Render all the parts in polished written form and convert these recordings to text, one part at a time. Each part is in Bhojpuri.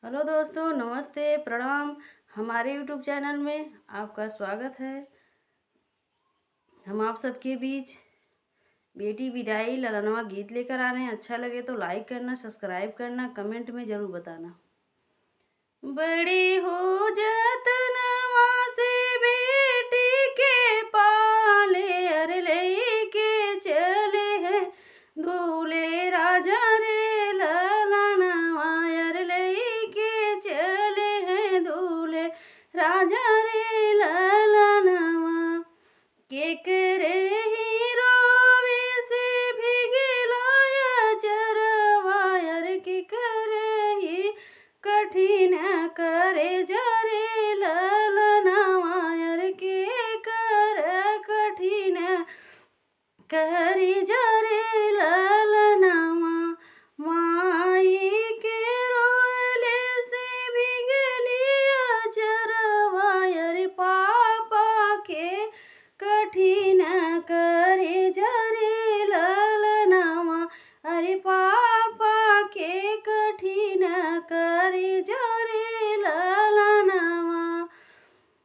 हेलो दोस्तों, नमस्ते, प्रणाम। हमारे यूट्यूब चैनल में आपका स्वागत है। हम आप सबके बीच बेटी विदाई ललनवा गीत लेकर आ रहे हैं। अच्छा लगे तो लाइक करना, सब्सक्राइब करना, कमेंट में ज़रूर बताना। बड़ी हो जतनवा से बेटी के पाले, अरे लेके चले हैं दूल्हे राजा रे ललनवा, अरे लेके चले हैं दूल्हे राजा रे ललनवा। केकरे ही रोवे से भिगलाया चरवा, अरे केकरे ही कठिन करे जरे ललनवा, अरे के कर कठिन करी जरे ललनवा। माई के रोले से भिगलिया चरवा, अरे पापा के कठिन करे जरे ललनवा, अरे पापा के कठिन करे जरे ललनवा।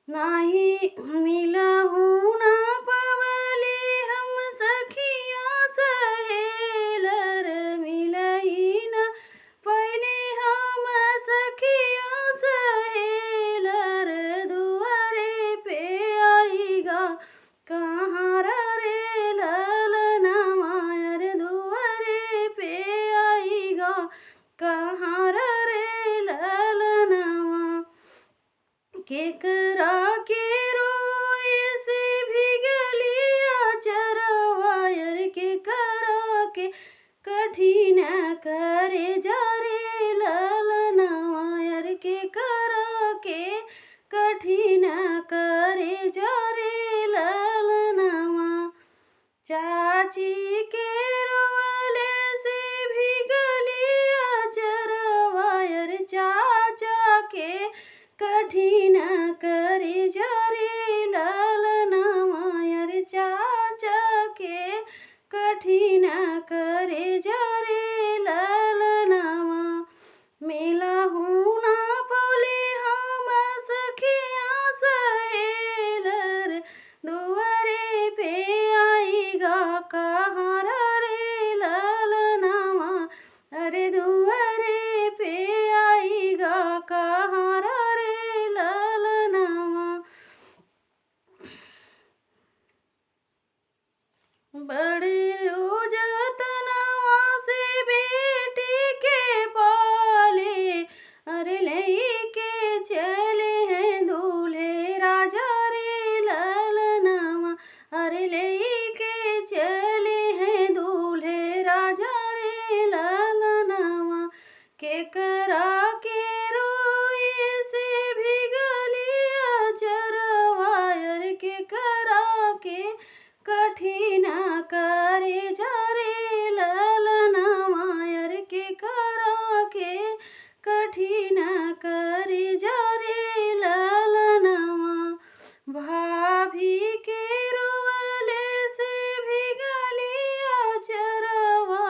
नाही मिलहु ना पवली हम सखिया सहेलर, मिलही न पहले हम सखिया सहेलर। दुआरे पे आईगा कहाँ रे ललनवा, अरे दुआरे पे आईगा कहाँ रे ललनवा। केकरा के रोए से भिगलिया चरवा, अरे केकरा के कठिन करे जरे ललनवा, अरे केकरा के कठिन करे जरे ललनवा। चाची के रोले से भिगलिया चरवा, अरे चाचा के कठिन करे जरे ललनवा, अरे चाचा के कठिन करे जरे ललनवा। मिलहु ना पवली हम सखिया सहेलर, दुआरे पे आईगा कहाँ रे ललनवा, अरे दुआरे पे आईगा कहाँ रे ललनवा। बड़ी हो जतनवा से बेटी के पाले, अरे लेके चले हैं दूल्हे राजा रे ललनवा, अरे लेके चले हैं दूल्हे राजा रे ललनवा। केकरा के रोए से भिगलिया चरवा, अरे केकरा के कठिन करे जरे ललनवा, अरे केकरा के कठिन करे जरे ललनवा। भाभी के रोले से भिगलिया चरवा,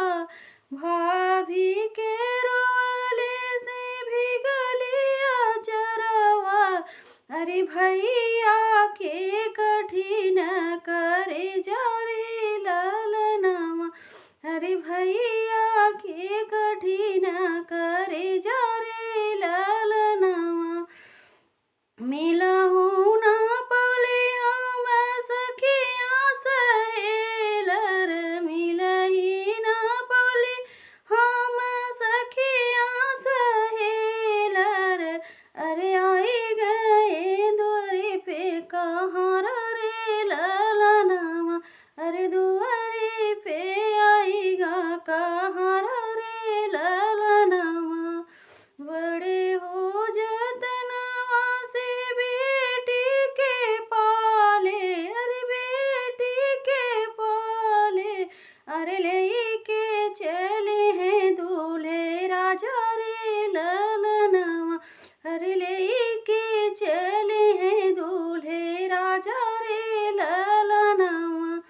भाभी के रोले से भिगलिया चरवा, अरे भैया के कठिन करे जरे ललनवा, अरे भैया के कठिन करे जरे ललनवा। मिलहु ना पवली हम सखिया सहेलर, मिलही ना पवली हम सखिया सहेलर। अरे आई गए द्वारे पे कहाँ रे ललनवा, अरे दुआरे पे आईगा कहाँ रे ललनवा। बड़े हो जतनवा से बेटी के पाले, अरे बेटी के पाले, अरे लेके चले हैं दूल्हे राजा रे ललनवा, अरे लेके चले हैं दूल्हे राजा रे ललनवा।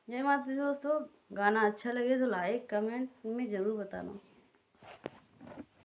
जय माता दी दोस्तों। गाना अच्छा लगे तो लाइक कमेंट में ज़रूर बताना।